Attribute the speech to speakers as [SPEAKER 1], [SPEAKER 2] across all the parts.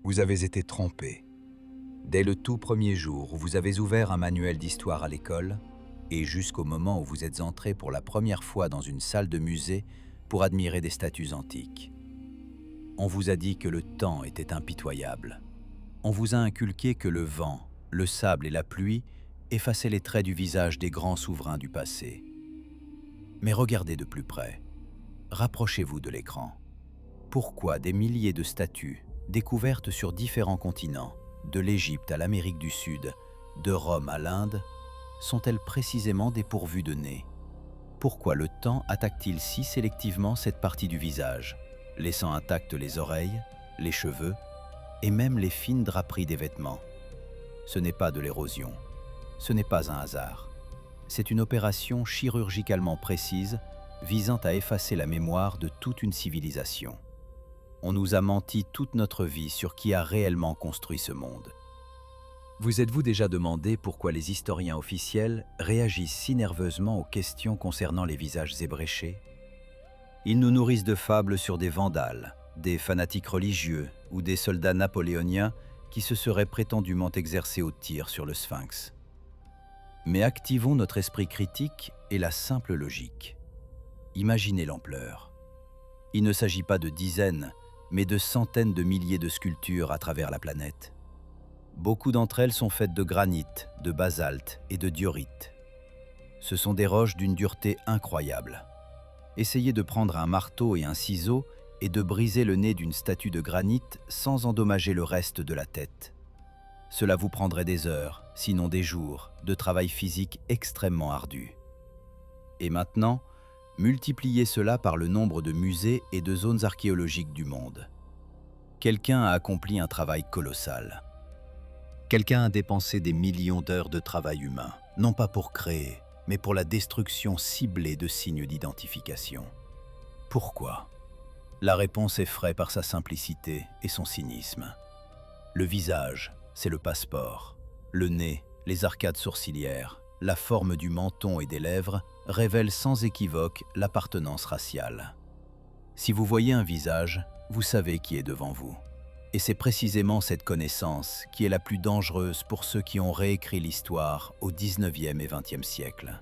[SPEAKER 1] Vous avez été trompé. Dès le tout premier jour où vous avez ouvert un manuel d'histoire à l'école, et jusqu'au moment où vous êtes entré pour la première fois dans une salle de musée pour admirer des statues antiques. On vous a dit que le temps était impitoyable. On vous a inculqué que le vent, le sable et la pluie effaçaient les traits du visage des grands souverains du passé. Mais regardez de plus près. Rapprochez-vous de l'écran. Pourquoi des milliers de statues, découvertes sur différents continents, de l'Égypte à l'Amérique du Sud, de Rome à l'Inde, sont-elles précisément dépourvues de nez? Pourquoi le temps attaque-t-il si sélectivement cette partie du visage, laissant intactes les oreilles, les cheveux et même les fines draperies des vêtements? Ce n'est pas de l'érosion, ce n'est pas un hasard. C'est une opération chirurgicalement précise visant à effacer la mémoire de toute une civilisation. On nous a menti toute notre vie sur qui a réellement construit ce monde. Vous êtes-vous déjà demandé pourquoi les historiens officiels réagissent si nerveusement aux questions concernant les visages ébréchés? Ils nous nourrissent de fables sur des vandales, des fanatiques religieux ou des soldats napoléoniens qui se seraient prétendument exercés au tir sur le sphinx. Mais activons notre esprit critique et la simple logique. Imaginez l'ampleur. Il ne s'agit pas de dizaines, mais de centaines de milliers de sculptures à travers la planète. Beaucoup d'entre elles sont faites de granit, de basalte et de diorite. Ce sont des roches d'une dureté incroyable. Essayez de prendre un marteau et un ciseau et de briser le nez d'une statue de granit sans endommager le reste de la tête. Cela vous prendrait des heures, sinon des jours, de travail physique extrêmement ardu. Et maintenant, multipliez cela par le nombre de musées et de zones archéologiques du monde. Quelqu'un a accompli un travail colossal. Quelqu'un a dépensé des millions d'heures de travail humain, non pas pour créer, mais pour la destruction ciblée de signes d'identification. Pourquoi? La réponse effraie par sa simplicité et son cynisme. Le visage, c'est le passeport. Le nez, les arcades sourcilières, la forme du menton et des lèvres révèlent sans équivoque l'appartenance raciale. Si vous voyez un visage, vous savez qui est devant vous. Et c'est précisément cette connaissance qui est la plus dangereuse pour ceux qui ont réécrit l'histoire au XIXe et XXe siècle.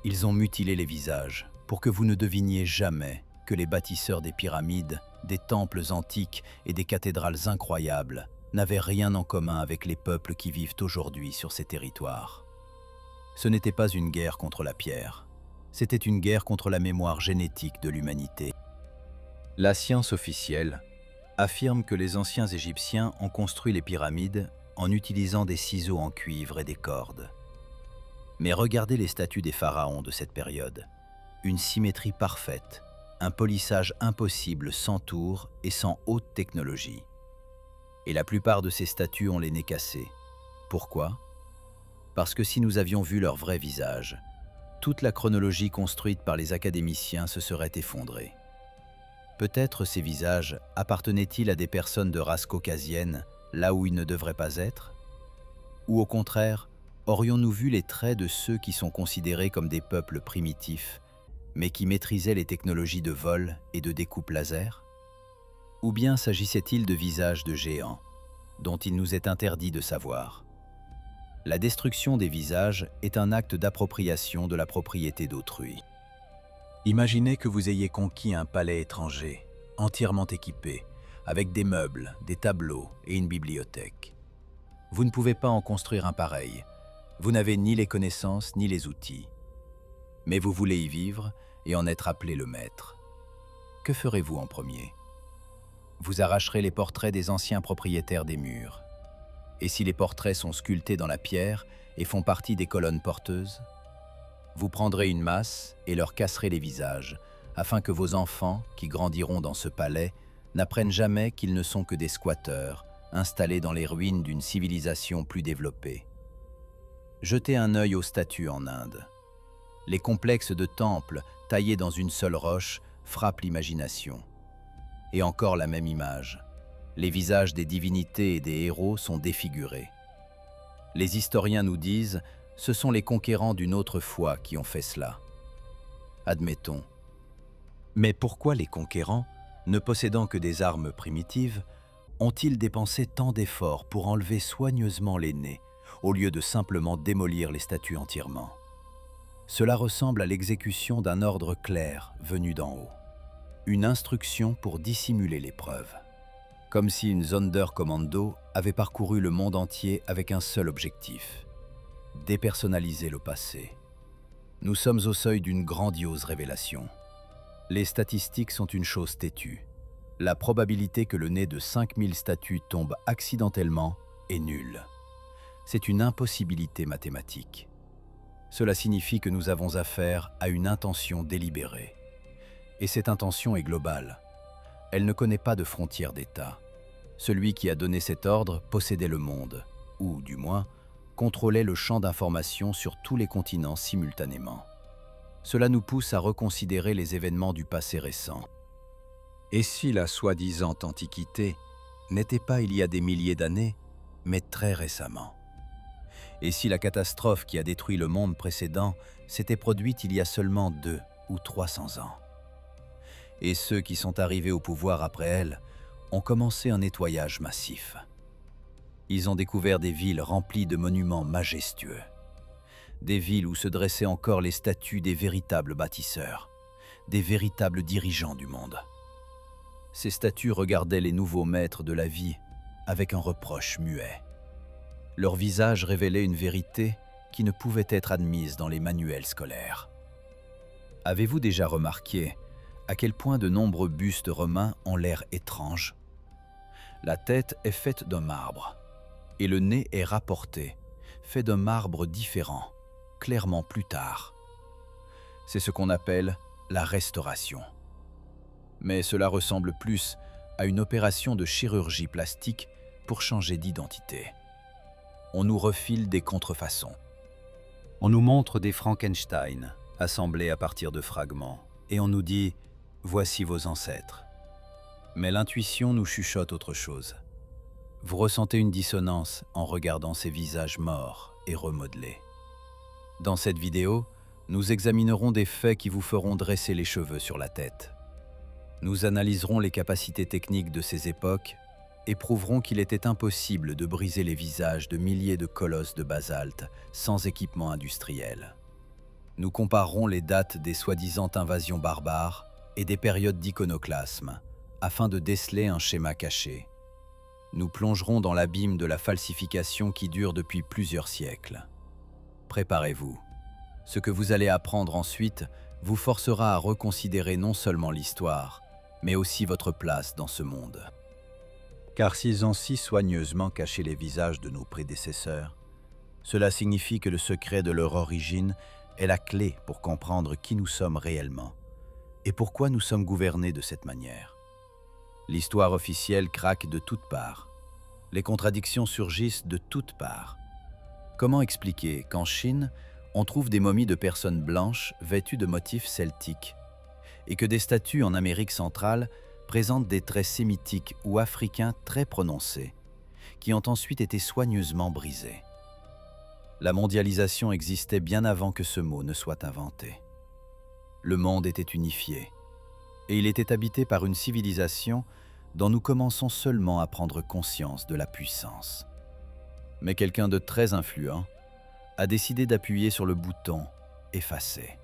[SPEAKER 1] Ils ont mutilé les visages pour que vous ne deviniez jamais que les bâtisseurs des pyramides, des temples antiques et des cathédrales incroyables n'avaient rien en commun avec les peuples qui vivent aujourd'hui sur ces territoires. Ce n'était pas une guerre contre la pierre, c'était une guerre contre la mémoire génétique de l'humanité. La science officielle affirme que les anciens Égyptiens ont construit les pyramides en utilisant des ciseaux en cuivre et des cordes. Mais regardez les statues des pharaons de cette période. Une symétrie parfaite, un polissage impossible sans tours et sans haute technologie. Et la plupart de ces statues ont les nez cassés. Pourquoi? Parce que si nous avions vu leur vrai visage, toute la chronologie construite par les académiciens se serait effondrée. Peut-être ces visages appartenaient-ils à des personnes de race caucasienne, là où ils ne devraient pas être? Ou au contraire, aurions-nous vu les traits de ceux qui sont considérés comme des peuples primitifs, mais qui maîtrisaient les technologies de vol et de découpe laser? Ou bien s'agissait-il de visages de géants, dont il nous est interdit de savoir? La destruction des visages est un acte d'appropriation de la propriété d'autrui. Imaginez que vous ayez conquis un palais étranger, entièrement équipé, avec des meubles, des tableaux et une bibliothèque. Vous ne pouvez pas en construire un pareil. Vous n'avez ni les connaissances ni les outils. Mais vous voulez y vivre et en être appelé le maître. Que ferez-vous en premier? Vous arracherez les portraits des anciens propriétaires des murs. Et si les portraits sont sculptés dans la pierre et font partie des colonnes porteuses? Vous prendrez une masse et leur casserez les visages, afin que vos enfants, qui grandiront dans ce palais, n'apprennent jamais qu'ils ne sont que des squatteurs, installés dans les ruines d'une civilisation plus développée. Jetez un œil aux statues en Inde. Les complexes de temples, taillés dans une seule roche, frappent l'imagination. Et encore la même image. Les visages des divinités et des héros sont défigurés. Les historiens nous disent « ce sont les conquérants d'une autre foi qui ont fait cela ». Admettons. Mais pourquoi les conquérants, ne possédant que des armes primitives, ont-ils dépensé tant d'efforts pour enlever soigneusement les nez, au lieu de simplement démolir les statues entièrement? Cela ressemble à l'exécution d'un ordre clair venu d'en haut. Une instruction pour dissimuler les preuves. Comme si une Sonderkommando avait parcouru le monde entier avec un seul objectif: dépersonnaliser le passé. Nous sommes au seuil d'une grandiose révélation. Les statistiques sont une chose têtue. La probabilité que le nez de 5000 statues tombe accidentellement est nulle. C'est une impossibilité mathématique. Cela signifie que nous avons affaire à une intention délibérée. Et cette intention est globale. Elle ne connaît pas de frontières d'État. Celui qui a donné cet ordre possédait le monde, ou du moins, contrôlait le champ d'information sur tous les continents simultanément. Cela nous pousse à reconsidérer les événements du passé récent. Et si la soi-disant Antiquité n'était pas il y a des milliers d'années, mais très récemment? Et si la catastrophe qui a détruit le monde précédent s'était produite il y a seulement 200 ou 300 ans? Et ceux qui sont arrivés au pouvoir après elle ont commencé un nettoyage massif. Ils ont découvert des villes remplies de monuments majestueux. Des villes où se dressaient encore les statues des véritables bâtisseurs, des véritables dirigeants du monde. Ces statues regardaient les nouveaux maîtres de la vie avec un reproche muet. Leur visage révélait une vérité qui ne pouvait être admise dans les manuels scolaires. Avez-vous déjà remarqué à quel point de nombreux bustes romains ont l'air étranges? La tête est faite d'un marbre, et le nez est rapporté, fait d'un marbre différent, clairement plus tard. C'est ce qu'on appelle la restauration. Mais cela ressemble plus à une opération de chirurgie plastique pour changer d'identité. On nous refile des contrefaçons. On nous montre des Frankenstein, assemblés à partir de fragments, et on nous dit « voici vos ancêtres ». Mais l'intuition nous chuchote autre chose. Vous ressentez une dissonance en regardant ces visages morts et remodelés. Dans cette vidéo, nous examinerons des faits qui vous feront dresser les cheveux sur la tête. Nous analyserons les capacités techniques de ces époques et prouverons qu'il était impossible de briser les visages de milliers de colosses de basalte sans équipement industriel. Nous comparerons les dates des soi-disant invasions barbares et des périodes d'iconoclasme, afin de déceler un schéma caché. Nous plongerons dans l'abîme de la falsification qui dure depuis plusieurs siècles. Préparez-vous. Ce que vous allez apprendre ensuite vous forcera à reconsidérer non seulement l'histoire, mais aussi votre place dans ce monde. Car s'ils ont si soigneusement caché les visages de nos prédécesseurs, cela signifie que le secret de leur origine est la clé pour comprendre qui nous sommes réellement et pourquoi nous sommes gouvernés de cette manière. L'histoire officielle craque de toutes parts. Les contradictions surgissent de toutes parts. Comment expliquer qu'en Chine, on trouve des momies de personnes blanches vêtues de motifs celtiques et que des statues en Amérique centrale présentent des traits sémitiques ou africains très prononcés, qui ont ensuite été soigneusement brisés? La mondialisation existait bien avant que ce mot ne soit inventé. Le monde était unifié, et il était habité par une civilisation dont nous commençons seulement à prendre conscience de la puissance. Mais quelqu'un de très influent a décidé d'appuyer sur le bouton « Effacer ».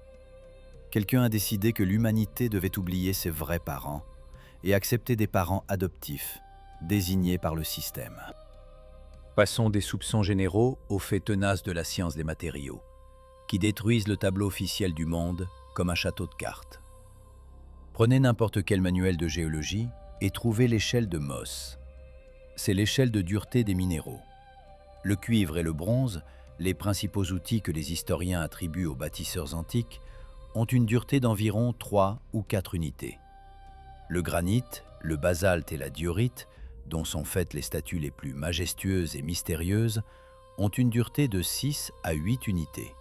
[SPEAKER 1] Quelqu'un a décidé que l'humanité devait oublier ses vrais parents et accepter des parents adoptifs, désignés par le système. Passons des soupçons généraux aux faits tenaces de la science des matériaux, qui détruisent le tableau officiel du monde comme un château de cartes. Prenez n'importe quel manuel de géologie et trouvez l'échelle de Mohs. C'est l'échelle de dureté des minéraux. Le cuivre et le bronze, les principaux outils que les historiens attribuent aux bâtisseurs antiques, ont une dureté d'environ 3 ou 4 unités. Le granit, le basalte et la diorite, dont sont faites les statues les plus majestueuses et mystérieuses, ont une dureté de 6 à 8 unités.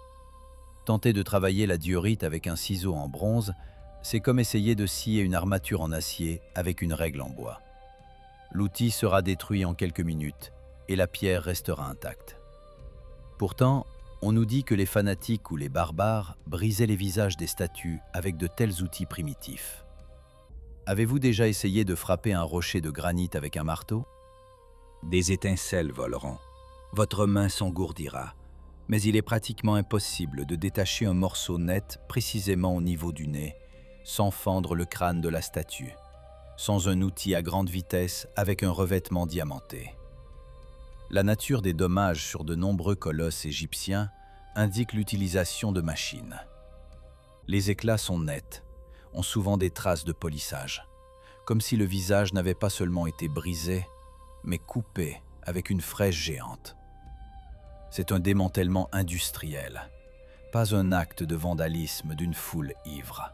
[SPEAKER 1] Tenter de travailler la diorite avec un ciseau en bronze, c'est comme essayer de scier une armature en acier avec une règle en bois. L'outil sera détruit en quelques minutes et la pierre restera intacte. Pourtant, on nous dit que les fanatiques ou les barbares brisaient les visages des statues avec de tels outils primitifs. Avez-vous déjà essayé de frapper un rocher de granit avec un marteau? Des étincelles voleront. Votre main s'engourdira. Mais il est pratiquement impossible de détacher un morceau net précisément au niveau du nez, sans fendre le crâne de la statue, sans un outil à grande vitesse avec un revêtement diamanté. La nature des dommages sur de nombreux colosses égyptiens indique l'utilisation de machines. Les éclats sont nets, ont souvent des traces de polissage, comme si le visage n'avait pas seulement été brisé, mais coupé avec une fraise géante. C'est un démantèlement industriel, pas un acte de vandalisme d'une foule ivre.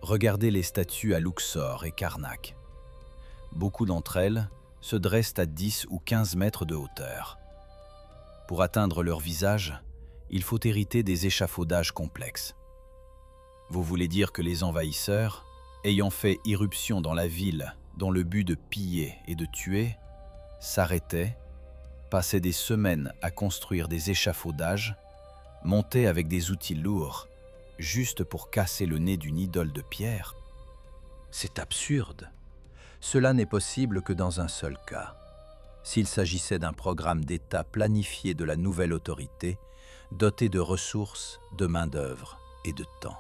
[SPEAKER 1] Regardez les statues à Luxor et Karnak. Beaucoup d'entre elles se dressent à 10 ou 15 mètres de hauteur. Pour atteindre leur visage, il faut hériter des échafaudages complexes. Vous voulez dire que les envahisseurs, ayant fait irruption dans la ville dans le but de piller et de tuer, s'arrêtaient, passaient des semaines à construire des échafaudages, montaient avec des outils lourds, juste pour casser le nez d'une idole de pierre? C'est absurde. Cela n'est possible que dans un seul cas. S'il s'agissait d'un programme d'État planifié de la nouvelle autorité, doté de ressources, de main-d'œuvre et de temps.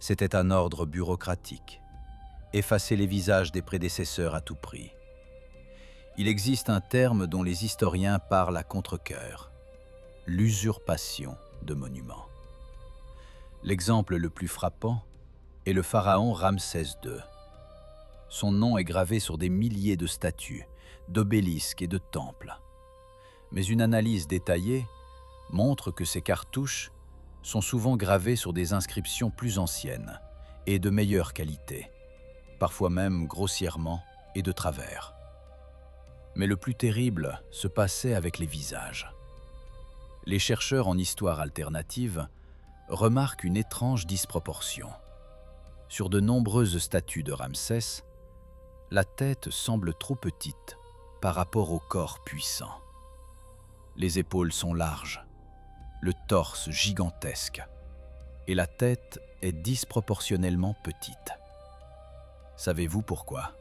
[SPEAKER 1] C'était un ordre bureaucratique. Effacer les visages des prédécesseurs à tout prix. Il existe un terme dont les historiens parlent à contre-cœur, l'usurpation de monuments. L'exemple le plus frappant est le pharaon Ramsès II. Son nom est gravé sur des milliers de statues, d'obélisques et de temples. Mais une analyse détaillée montre que ces cartouches sont souvent gravées sur des inscriptions plus anciennes et de meilleure qualité, parfois même grossièrement et de travers. Mais le plus terrible se passait avec les visages. Les chercheurs en histoire alternative remarquent une étrange disproportion. Sur de nombreuses statues de Ramsès, la tête semble trop petite par rapport au corps puissant. Les épaules sont larges, le torse gigantesque, et la tête est disproportionnellement petite. Savez-vous pourquoi?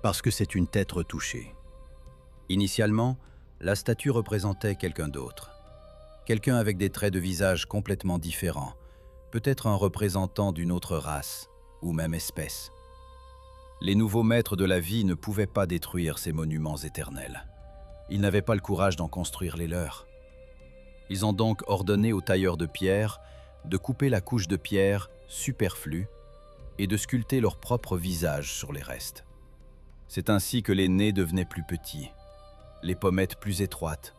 [SPEAKER 1] Parce que c'est une tête retouchée. Initialement, la statue représentait quelqu'un d'autre. Quelqu'un avec des traits de visage complètement différents, peut-être un représentant d'une autre race ou même espèce. Les nouveaux maîtres de la vie ne pouvaient pas détruire ces monuments éternels. Ils n'avaient pas le courage d'en construire les leurs. Ils ont donc ordonné aux tailleurs de pierre de couper la couche de pierre superflue et de sculpter leur propre visage sur les restes. C'est ainsi que les nez devenaient plus petits, les pommettes plus étroites,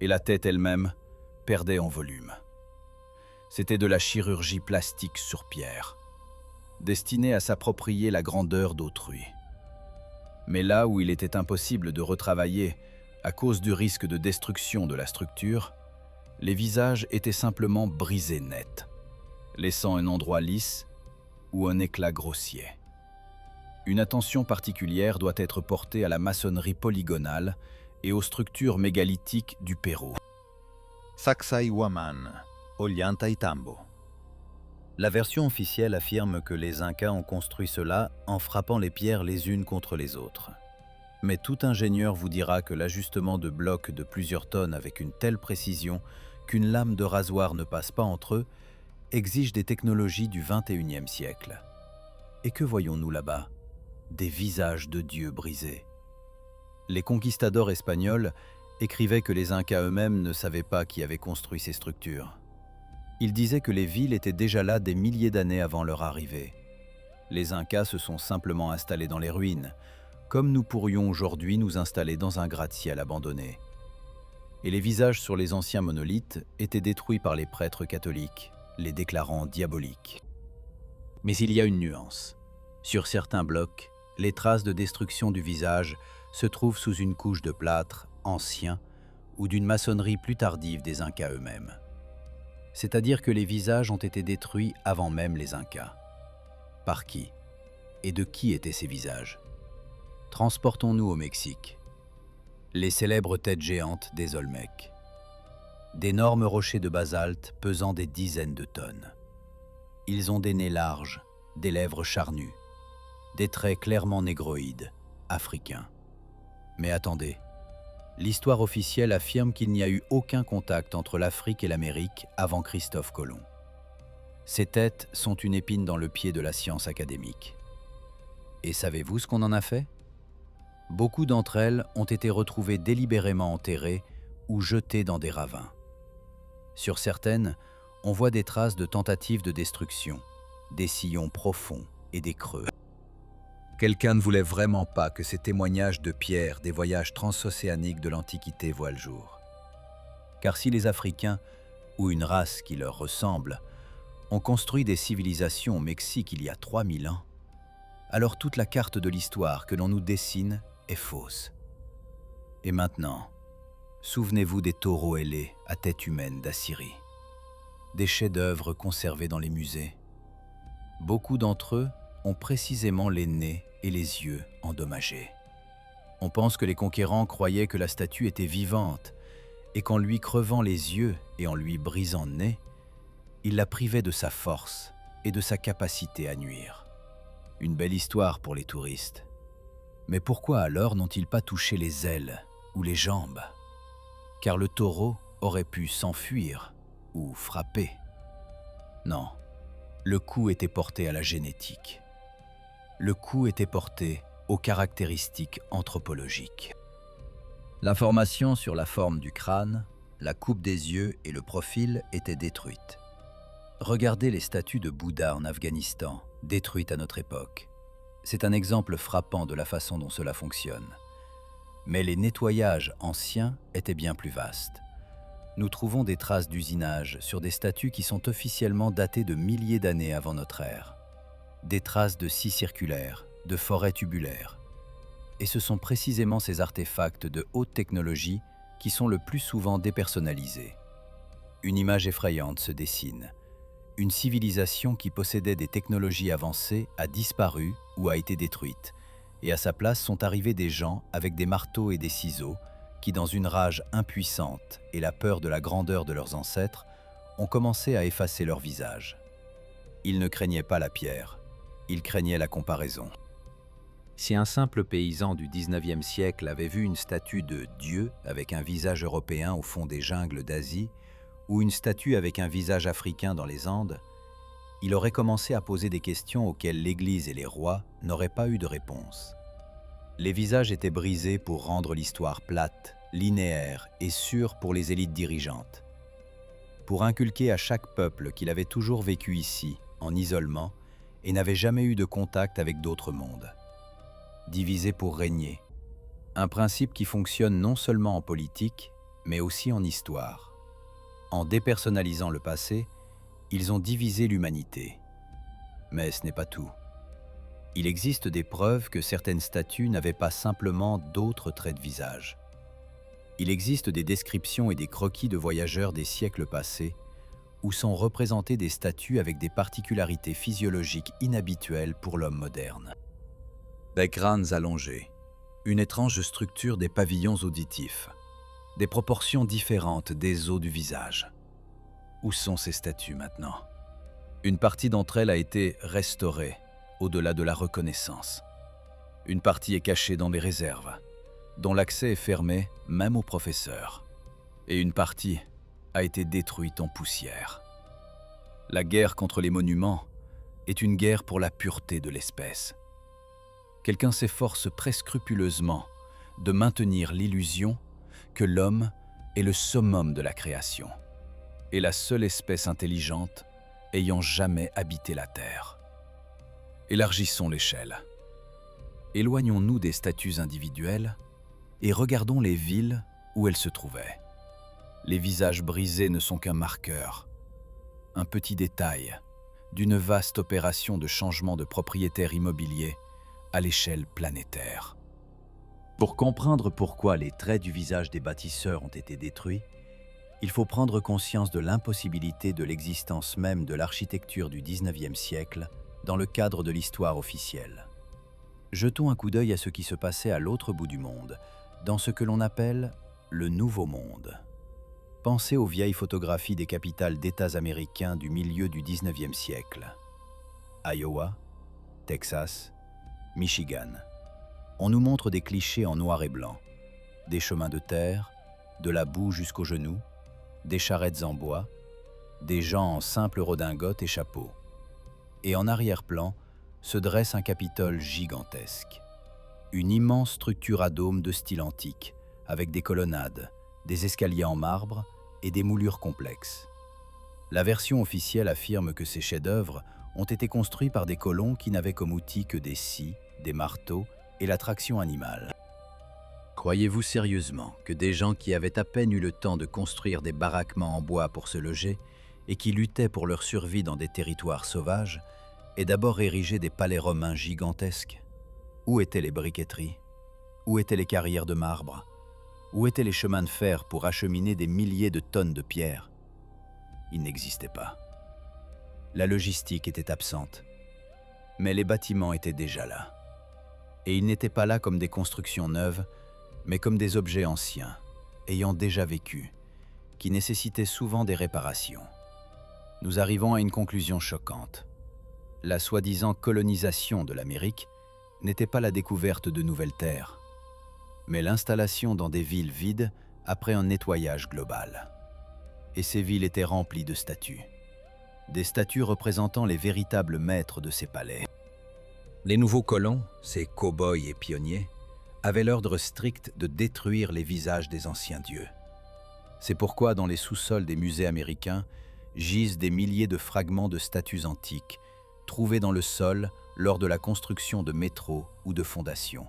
[SPEAKER 1] et la tête elle-même perdait en volume. C'était de la chirurgie plastique sur pierre, destinée à s'approprier la grandeur d'autrui. Mais là où il était impossible de retravailler à cause du risque de destruction de la structure, les visages étaient simplement brisés net, laissant un endroit lisse ou un éclat grossier. Une attention particulière doit être portée à la maçonnerie polygonale et aux structures mégalithiques du Pérou. Sacsayhuaman, Ollantaytambo. La version officielle affirme que les Incas ont construit cela en frappant les pierres les unes contre les autres. Mais tout ingénieur vous dira que l'ajustement de blocs de plusieurs tonnes avec une telle précision qu'une lame de rasoir ne passe pas entre eux exige des technologies du XXIe siècle. Et que voyons-nous là-bas? Des visages de dieux brisés. Les conquistadors espagnols écrivaient que les Incas eux-mêmes ne savaient pas qui avait construit ces structures. Ils disaient que les villes étaient déjà là des milliers d'années avant leur arrivée. Les Incas se sont simplement installés dans les ruines, comme nous pourrions aujourd'hui nous installer dans un gratte-ciel abandonné. Et les visages sur les anciens monolithes étaient détruits par les prêtres catholiques, les déclarant diaboliques. Mais il y a une nuance. Sur certains blocs, les traces de destruction du visage se trouvent sous une couche de plâtre ancien ou d'une maçonnerie plus tardive des Incas eux-mêmes. C'est-à-dire que les visages ont été détruits avant même les Incas. Par qui? Et de qui étaient ces visages? Transportons-nous au Mexique. Les célèbres têtes géantes des Olmecs. D'énormes rochers de basalte pesant des dizaines de tonnes. Ils ont des nez larges, des lèvres charnues, des traits clairement négroïdes, africain. Mais attendez, l'histoire officielle affirme qu'il n'y a eu aucun contact entre l'Afrique et l'Amérique avant Christophe Colomb. Ces têtes sont une épine dans le pied de la science académique. Et savez-vous ce qu'on en a fait? Beaucoup d'entre elles ont été retrouvées délibérément enterrées ou jetées dans des ravins. Sur certaines, on voit des traces de tentatives de destruction, des sillons profonds et des creux. Quelqu'un ne voulait vraiment pas que ces témoignages de Pierre des voyages transocéaniques de l'Antiquité voient le jour. Car si les Africains, ou une race qui leur ressemble, ont construit des civilisations au Mexique il y a 3000 ans, alors toute la carte de l'histoire que l'on nous dessine est fausse. Et maintenant, souvenez-vous des taureaux ailés à tête humaine d'Assyrie, des chefs-d'œuvre conservés dans les musées. Beaucoup d'entre eux ont précisément les nez et les yeux endommagés. On pense que les conquérants croyaient que la statue était vivante et qu'en lui crevant les yeux et en lui brisant le nez, ils la privaient de sa force et de sa capacité à nuire. Une belle histoire pour les touristes. Mais pourquoi alors n'ont-ils pas touché les ailes ou les jambes? Car le taureau aurait pu s'enfuir ou frapper. Non, le coup était porté à la génétique. Le coup était porté aux caractéristiques anthropologiques. L'information sur la forme du crâne, la coupe des yeux et le profil était détruite. Regardez les statues de Bouddha en Afghanistan, détruites à notre époque. C'est un exemple frappant de la façon dont cela fonctionne. Mais les nettoyages anciens étaient bien plus vastes. Nous trouvons des traces d'usinage sur des statues qui sont officiellement datées de milliers d'années avant notre ère. Des traces de scies circulaires, de forêts tubulaires. Et ce sont précisément ces artefacts de haute technologie qui sont le plus souvent dépersonnalisés. Une image effrayante se dessine. Une civilisation qui possédait des technologies avancées a disparu ou a été détruite, et à sa place sont arrivés des gens avec des marteaux et des ciseaux qui, dans une rage impuissante et la peur de la grandeur de leurs ancêtres, ont commencé à effacer leur visage. Ils ne craignaient pas la pierre, ils craignaient la comparaison. Si un simple paysan du 19e siècle avait vu une statue de Dieu avec un visage européen au fond des jungles d'Asie, ou une statue avec un visage africain dans les Andes, il aurait commencé à poser des questions auxquelles l'Église et les rois n'auraient pas eu de réponse. Les visages étaient brisés pour rendre l'histoire plate, linéaire et sûre pour les élites dirigeantes. Pour inculquer à chaque peuple qu'il avait toujours vécu ici, en isolement, et n'avait jamais eu de contact avec d'autres mondes. Diviser pour régner. Un principe qui fonctionne non seulement en politique, mais aussi en histoire. En dépersonnalisant le passé, ils ont divisé l'humanité. Mais ce n'est pas tout. Il existe des preuves que certaines statues n'avaient pas simplement d'autres traits de visage. Il existe des descriptions et des croquis de voyageurs des siècles passés où sont représentées des statues avec des particularités physiologiques inhabituelles pour l'homme moderne. Des crânes allongés, une étrange structure des pavillons auditifs, des proportions différentes des os du visage. Où sont ces statues maintenant? Une partie d'entre elles a été restaurée, au-delà de la reconnaissance. Une partie est cachée dans les réserves, dont l'accès est fermé même aux professeurs. Et une partie a été détruite en poussière. La guerre contre les monuments est une guerre pour la pureté de l'espèce. Quelqu'un s'efforce très scrupuleusement de maintenir l'illusion que l'homme est le summum de la création et la seule espèce intelligente ayant jamais habité la Terre. Élargissons l'échelle. Éloignons-nous des statues individuelles et regardons les villes où elles se trouvaient. Les visages brisés ne sont qu'un marqueur, un petit détail d'une vaste opération de changement de propriétaire immobilier à l'échelle planétaire. Pour comprendre pourquoi les traits du visage des bâtisseurs ont été détruits, il faut prendre conscience de l'impossibilité de l'existence même de l'architecture du 19e siècle dans le cadre de l'histoire officielle. Jetons un coup d'œil à ce qui se passait à l'autre bout du monde, dans ce que l'on appelle le Nouveau Monde. Pensez aux vieilles photographies des capitales d'États américains du milieu du 19e siècle. Iowa, Texas, Michigan. On nous montre des clichés en noir et blanc, des chemins de terre, de la boue jusqu'aux genoux, des charrettes en bois, des gens en simple redingote et chapeau. Et en arrière-plan se dresse un Capitole gigantesque. Une immense structure à dôme de style antique, avec des colonnades, des escaliers en marbre et des moulures complexes. La version officielle affirme que ces chefs-d'œuvre ont été construits par des colons qui n'avaient comme outil que des scies, des marteaux et la traction animale. Croyez-vous sérieusement que des gens qui avaient à peine eu le temps de construire des baraquements en bois pour se loger et qui luttaient pour leur survie dans des territoires sauvages aient d'abord érigé des palais romains gigantesques? Où étaient les briqueteries? Où étaient les carrières de marbre? Où étaient les chemins de fer pour acheminer des milliers de tonnes de pierres? Ils n'existaient pas. La logistique était absente, mais les bâtiments étaient déjà là. Et ils n'étaient pas là comme des constructions neuves, mais comme des objets anciens, ayant déjà vécu, qui nécessitaient souvent des réparations. Nous arrivons à une conclusion choquante. La soi-disant colonisation de l'Amérique n'était pas la découverte de nouvelles terres, mais l'installation dans des villes vides après un nettoyage global. Et ces villes étaient remplies de statues. Des statues représentant les véritables maîtres de ces palais. Les nouveaux colons, ces cow-boys et pionniers, avaient l'ordre strict de détruire les visages des anciens dieux. C'est pourquoi dans les sous-sols des musées américains gisent des milliers de fragments de statues antiques, trouvés dans le sol lors de la construction de métros ou de fondations.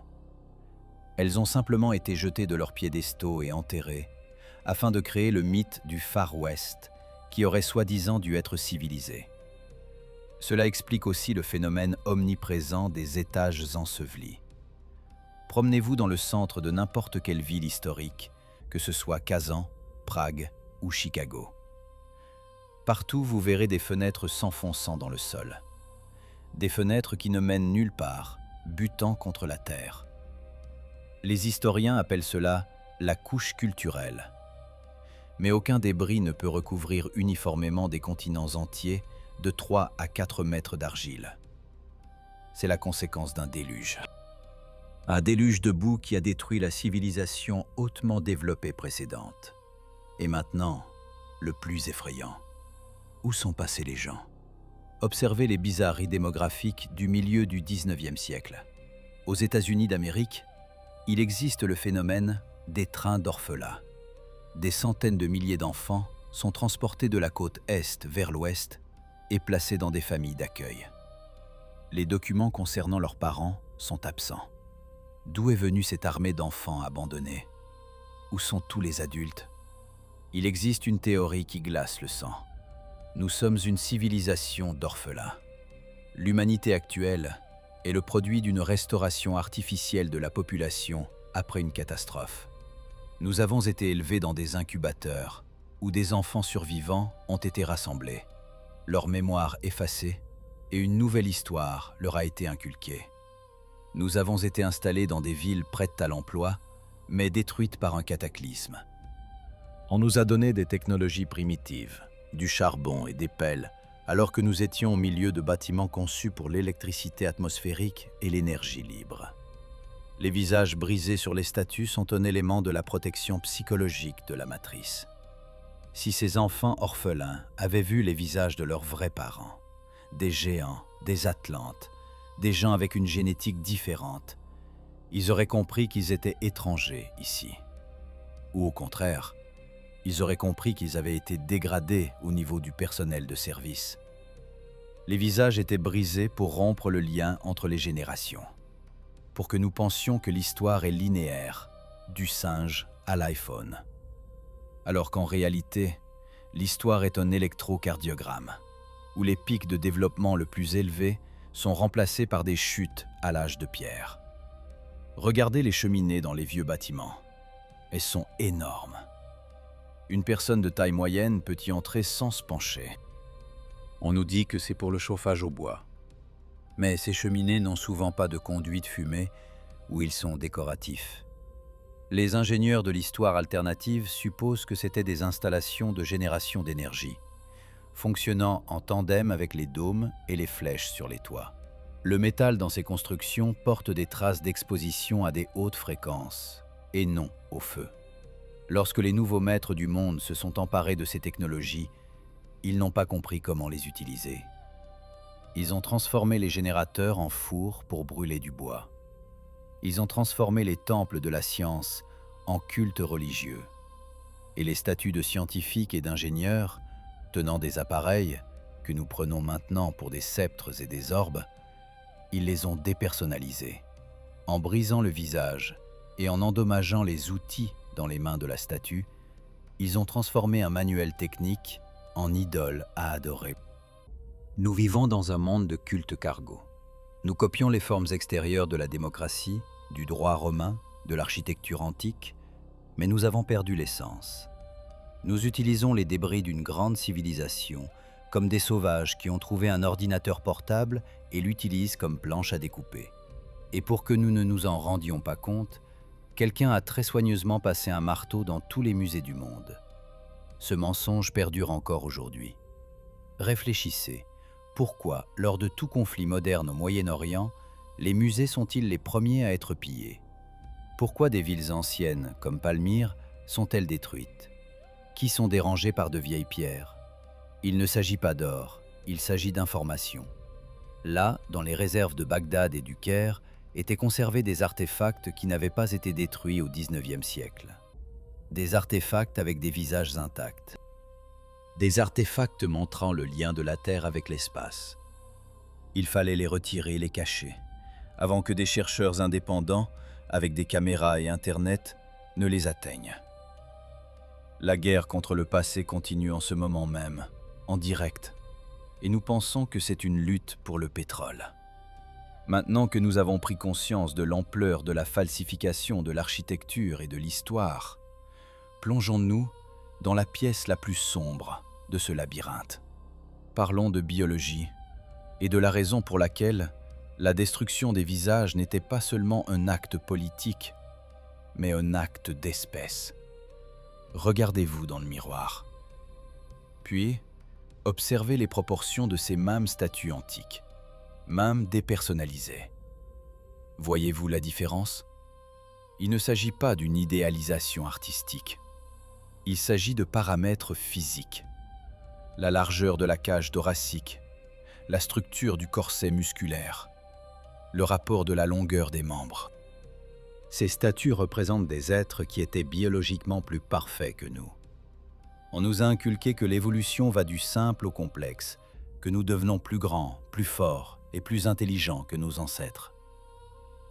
[SPEAKER 1] Elles ont simplement été jetées de leurs piédestaux et enterrées, afin de créer le mythe du Far West, qui aurait soi-disant dû être civilisé. Cela explique aussi le phénomène omniprésent des étages ensevelis. Promenez-vous dans le centre de n'importe quelle ville historique, que ce soit Kazan, Prague ou Chicago. Partout, vous verrez des fenêtres s'enfonçant dans le sol. Des fenêtres qui ne mènent nulle part, butant contre la terre. Les historiens appellent cela la couche culturelle. Mais aucun débris ne peut recouvrir uniformément des continents entiers de 3 à 4 mètres d'argile. C'est la conséquence d'un déluge. Un déluge de boue qui a détruit la civilisation hautement développée précédente. Et maintenant, le plus effrayant. Où sont passés les gens? Observez les bizarreries démographiques du milieu du 19e siècle. Aux États-Unis d'Amérique, il existe le phénomène des trains d'orphelins. Des centaines de milliers d'enfants sont transportés de la côte Est vers l'Ouest et placés dans des familles d'accueil. Les documents concernant leurs parents sont absents. D'où est venue cette armée d'enfants abandonnés? Où sont tous les adultes? Il existe une théorie qui glace le sang. Nous sommes une civilisation d'orphelins. L'humanité actuelle est le produit d'une restauration artificielle de la population après une catastrophe. Nous avons été élevés dans des incubateurs où des enfants survivants ont été rassemblés, leur mémoire effacée et une nouvelle histoire leur a été inculquée. Nous avons été installés dans des villes prêtes à l'emploi, mais détruites par un cataclysme. On nous a donné des technologies primitives, du charbon et des pelles, alors que nous étions au milieu de bâtiments conçus pour l'électricité atmosphérique et l'énergie libre. Les visages brisés sur les statues sont un élément de la protection psychologique de la matrice. Si ces enfants orphelins avaient vu les visages de leurs vrais parents, des géants, des atlantes, des gens avec une génétique différente, ils auraient compris qu'ils étaient étrangers ici. Ou au contraire, ils auraient compris qu'ils avaient été dégradés au niveau du personnel de service. Les visages étaient brisés pour rompre le lien entre les générations, pour que nous pensions que l'histoire est linéaire, du singe à l'iPhone. Alors qu'en réalité, l'histoire est un électrocardiogramme, où les pics de développement le plus élevés sont remplacés par des chutes à l'âge de pierre. Regardez les cheminées dans les vieux bâtiments. Elles sont énormes. Une personne de taille moyenne peut y entrer sans se pencher. On nous dit que c'est pour le chauffage au bois. Mais ces cheminées n'ont souvent pas de conduite fumée ou ils sont décoratifs. Les ingénieurs de l'histoire alternative supposent que c'était des installations de génération d'énergie, fonctionnant en tandem avec les dômes et les flèches sur les toits. Le métal dans ces constructions porte des traces d'exposition à des hautes fréquences, et non au feu. Lorsque les nouveaux maîtres du monde se sont emparés de ces technologies, ils n'ont pas compris comment les utiliser. Ils ont transformé les générateurs en fours pour brûler du bois. Ils ont transformé les temples de la science en cultes religieux. Et les statues de scientifiques et d'ingénieurs, tenant des appareils, que nous prenons maintenant pour des sceptres et des orbes, ils les ont dépersonnalisés, en brisant le visage et en endommageant les outils dans les mains de la statue. Ils ont transformé un manuel technique en idole à adorer. Nous vivons dans un monde de culte cargo. Nous copions les formes extérieures de la démocratie, du droit romain, de l'architecture antique, mais nous avons perdu l'essence. Nous utilisons les débris d'une grande civilisation comme des sauvages qui ont trouvé un ordinateur portable et l'utilisent comme planche à découper. Et pour que nous ne nous en rendions pas compte, quelqu'un a très soigneusement passé un marteau dans tous les musées du monde. Ce mensonge perdure encore aujourd'hui. Réfléchissez, pourquoi, lors de tout conflit moderne au Moyen-Orient, les musées sont-ils les premiers à être pillés? Pourquoi des villes anciennes, comme Palmyre, sont-elles détruites? Qui sont dérangés par de vieilles pierres? Il ne s'agit pas d'or, il s'agit d'informations. Là, dans les réserves de Bagdad et du Caire, étaient conservés des artefacts qui n'avaient pas été détruits au XIXe siècle. Des artefacts avec des visages intacts. Des artefacts montrant le lien de la Terre avec l'espace. Il fallait les retirer et les cacher, avant que des chercheurs indépendants, avec des caméras et Internet, ne les atteignent. La guerre contre le passé continue en ce moment même, en direct, et nous pensons que c'est une lutte pour le pétrole. Maintenant que nous avons pris conscience de l'ampleur de la falsification de l'architecture et de l'histoire, plongeons-nous dans la pièce la plus sombre de ce labyrinthe. Parlons de biologie et de la raison pour laquelle la destruction des visages n'était pas seulement un acte politique, mais un acte d'espèce. Regardez-vous dans le miroir. Puis, observez les proportions de ces mêmes statues antiques, même dépersonnalisées. Voyez-vous la différence? Il ne s'agit pas d'une idéalisation artistique. Il s'agit de paramètres physiques. La largeur de la cage thoracique, la structure du corset musculaire, le rapport de la longueur des membres. Ces statues représentent des êtres qui étaient biologiquement plus parfaits que nous. On nous a inculqué que l'évolution va du simple au complexe, que nous devenons plus grands, plus forts et plus intelligents que nos ancêtres.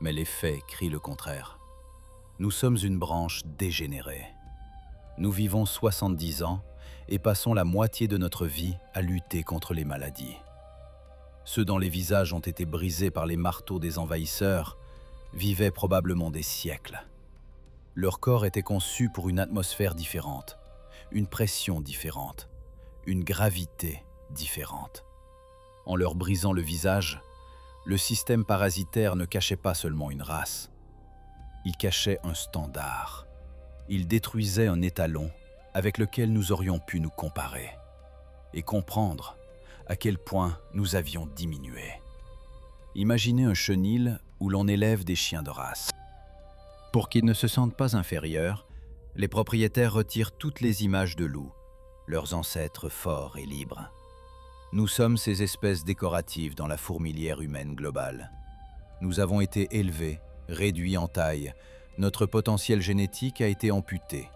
[SPEAKER 1] Mais les faits crient le contraire. Nous sommes une branche dégénérée. Nous vivons 70 ans et passons la moitié de notre vie à lutter contre les maladies. Ceux dont les visages ont été brisés par les marteaux des envahisseurs vivaient probablement des siècles. Leur corps était conçu pour une atmosphère différente, une pression différente, une gravité différente. En leur brisant le visage, le système parasitaire ne cachait pas seulement une race, il cachait un standard. Il détruisait un étalon avec lequel nous aurions pu nous comparer et comprendre à quel point nous avions diminué. Imaginez un chenil où l'on élève des chiens de race. Pour qu'ils ne se sentent pas inférieurs, les propriétaires retirent toutes les images de loups, leurs ancêtres forts et libres. Nous sommes ces espèces décoratives dans la fourmilière humaine globale. Nous avons été élevés, réduits en taille, notre potentiel génétique a été amputé,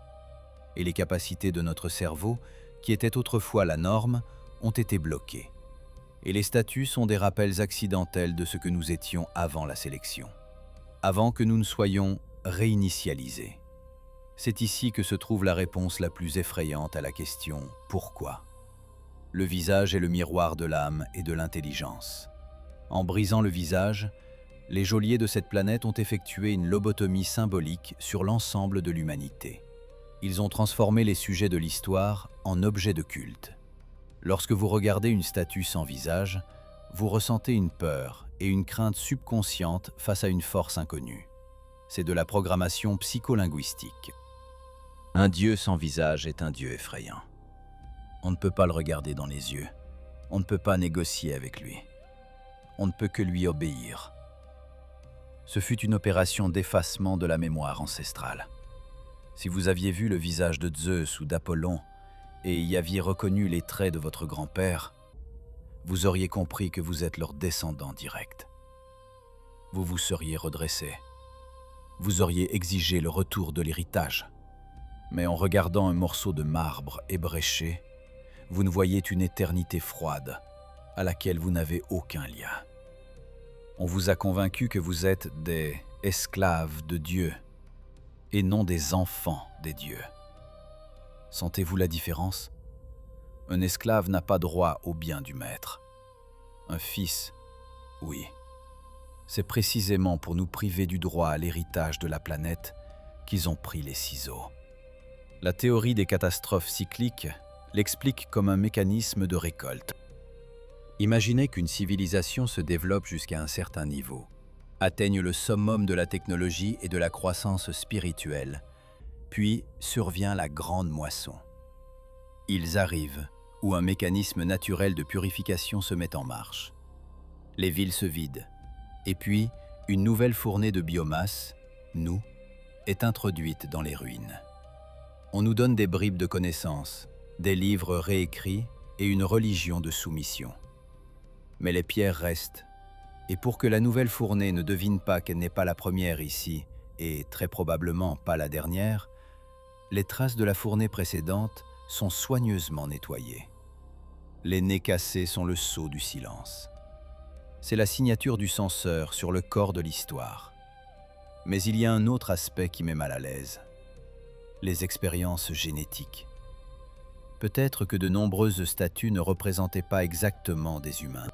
[SPEAKER 1] et les capacités de notre cerveau, qui étaient autrefois la norme, ont été bloquées. Et les statues sont des rappels accidentels de ce que nous étions avant la sélection, avant que nous ne soyons réinitialisés. C'est ici que se trouve la réponse la plus effrayante à la question « Pourquoi ?». Le visage est le miroir de l'âme et de l'intelligence. En brisant le visage, les geôliers de cette planète ont effectué une lobotomie symbolique sur l'ensemble de l'humanité. Ils ont transformé les sujets de l'histoire en objets de culte. Lorsque vous regardez une statue sans visage, vous ressentez une peur et une crainte subconsciente face à une force inconnue. C'est de la programmation psycholinguistique. Un Dieu sans visage est un Dieu effrayant. On ne peut pas le regarder dans les yeux. On ne peut pas négocier avec lui. on ne peut que lui obéir. Ce fut une opération d'effacement de la mémoire ancestrale. Si vous aviez vu le visage de Zeus ou d'Apollon et y aviez reconnu les traits de votre grand-père, vous auriez compris que vous êtes leur descendant direct. Vous vous seriez redressé. Vous auriez exigé le retour de l'héritage. Mais en regardant un morceau de marbre ébréché, vous ne voyez une éternité froide à laquelle vous n'avez aucun lien. On vous a convaincu que vous êtes des esclaves de Dieu et non des enfants des dieux. Sentez-vous la différence? Un esclave n'a pas droit au bien du maître. Un fils, oui. C'est précisément pour nous priver du droit à l'héritage de la planète qu'ils ont pris les ciseaux. La théorie des catastrophes cycliques l'explique comme un mécanisme de récolte. Imaginez qu'une civilisation se développe jusqu'à un certain niveau, atteigne le summum de la technologie et de la croissance spirituelle, puis survient la grande moisson. Ils arrivent où un mécanisme naturel de purification se met en marche. Les villes se vident, et puis une nouvelle fournée de biomasse, nous, est introduite dans les ruines. On nous donne des bribes de connaissances, des livres réécrits et une religion de soumission. Mais les pierres restent, et pour que la nouvelle fournée ne devine pas qu'elle n'est pas la première ici, et très probablement pas la dernière, les traces de la fournée précédente sont soigneusement nettoyées. Les nez cassés sont le sceau du silence. C'est la signature du censeur sur le corps de l'histoire. Mais il y a un autre aspect qui met mal à l'aise. Les expériences génétiques. Peut-être que de nombreuses statues ne représentaient pas exactement des humains.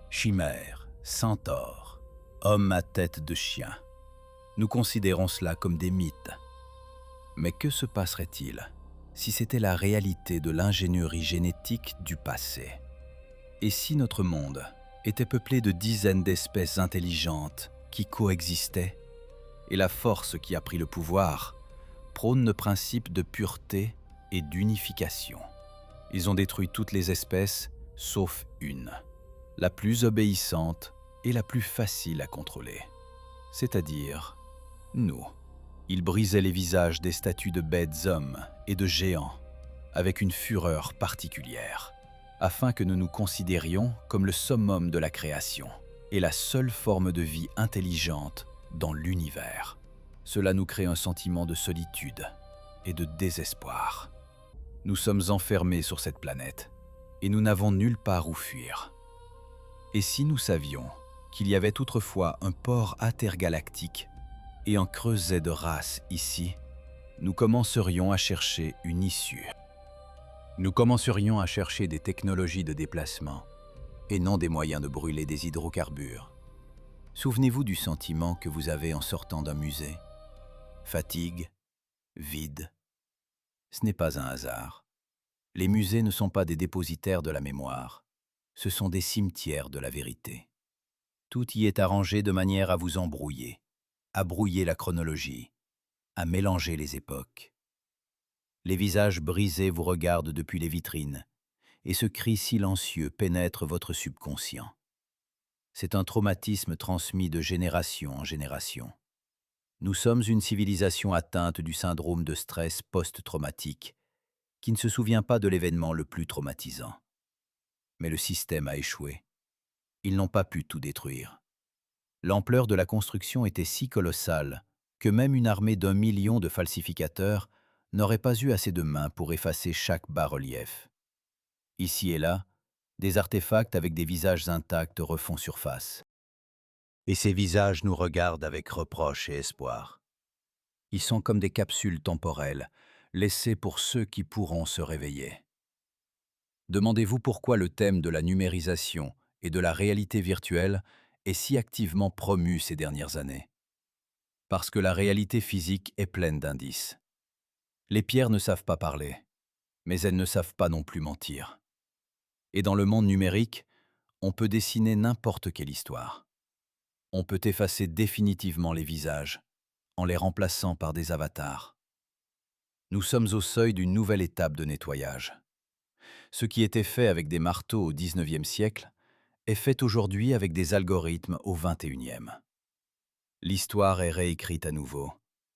[SPEAKER 1] Chimères, centaures, hommes à tête de chien. Nous considérons cela comme des mythes. Mais que se passerait-il si c'était la réalité de l'ingénierie génétique du passé? Et si notre monde était peuplé de dizaines d'espèces intelligentes qui coexistaient, et la force qui a pris le pouvoir prône le principe de pureté et d'unification. Ils ont détruit toutes les espèces, sauf une, la plus obéissante et la plus facile à contrôler, c'est-à-dire nous. Ils brisaient les visages des statues de bêtes hommes et de géants avec une fureur particulière, afin que nous nous considérions comme le summum de la création et la seule forme de vie intelligente dans l'univers. Cela nous crée un sentiment de solitude et de désespoir. Nous sommes enfermés sur cette planète et nous n'avons nulle part où fuir. Et si nous savions qu'il y avait autrefois un port intergalactique et un creuset de races ici, nous commencerions à chercher une issue. Nous commencerions à chercher des technologies de déplacement et non des moyens de brûler des hydrocarbures. Souvenez-vous du sentiment que vous avez en sortant d'un musée. Fatigue, vide. Ce n'est pas un hasard. Les musées ne sont pas des dépositaires de la mémoire, ce sont des cimetières de la vérité. Tout y est arrangé de manière à vous embrouiller, à brouiller la chronologie, à mélanger les époques. Les visages brisés vous regardent depuis les vitrines, et ce cri silencieux pénètre votre subconscient. C'est un traumatisme transmis de génération en génération. Nous sommes une civilisation atteinte du syndrome de stress post-traumatique, qui ne se souvient pas de l'événement le plus traumatisant. Mais le système a échoué. Ils n'ont pas pu tout détruire. L'ampleur de la construction était si colossale que même une armée d'1 million de falsificateurs n'aurait pas eu assez de mains pour effacer chaque bas-relief. Ici et là, des artefacts avec des visages intacts refont surface. Et ces visages nous regardent avec reproche et espoir. Ils sont comme des capsules temporelles, laissées pour ceux qui pourront se réveiller. Demandez-vous pourquoi le thème de la numérisation et de la réalité virtuelle est si activement promu ces dernières années. Parce que la réalité physique est pleine d'indices. Les pierres ne savent pas parler, mais elles ne savent pas non plus mentir. Et dans le monde numérique, on peut dessiner n'importe quelle histoire. On peut effacer définitivement les visages, en les remplaçant par des avatars. Nous sommes au seuil d'une nouvelle étape de nettoyage. Ce qui était fait avec des marteaux au XIXe siècle est faite aujourd'hui avec des algorithmes au XXIe. L'histoire est réécrite à nouveau,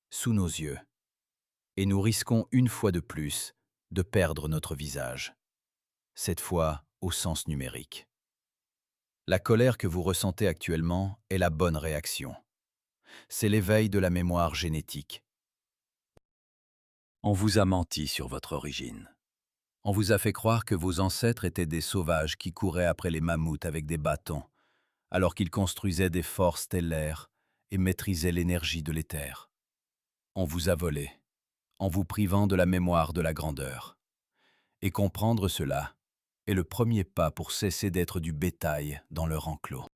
[SPEAKER 1] sous nos yeux, et nous risquons une fois de plus de perdre notre visage, cette fois au sens numérique. La colère que vous ressentez actuellement est la bonne réaction. C'est l'éveil de la mémoire génétique. On vous a menti sur votre origine. On vous a fait croire que vos ancêtres étaient des sauvages qui couraient après les mammouths avec des bâtons, alors qu'ils construisaient des forts stellaires et maîtrisaient l'énergie de l'éther. On vous a volé, en vous privant de la mémoire de la grandeur. Et comprendre cela est le premier pas pour cesser d'être du bétail dans leur enclos.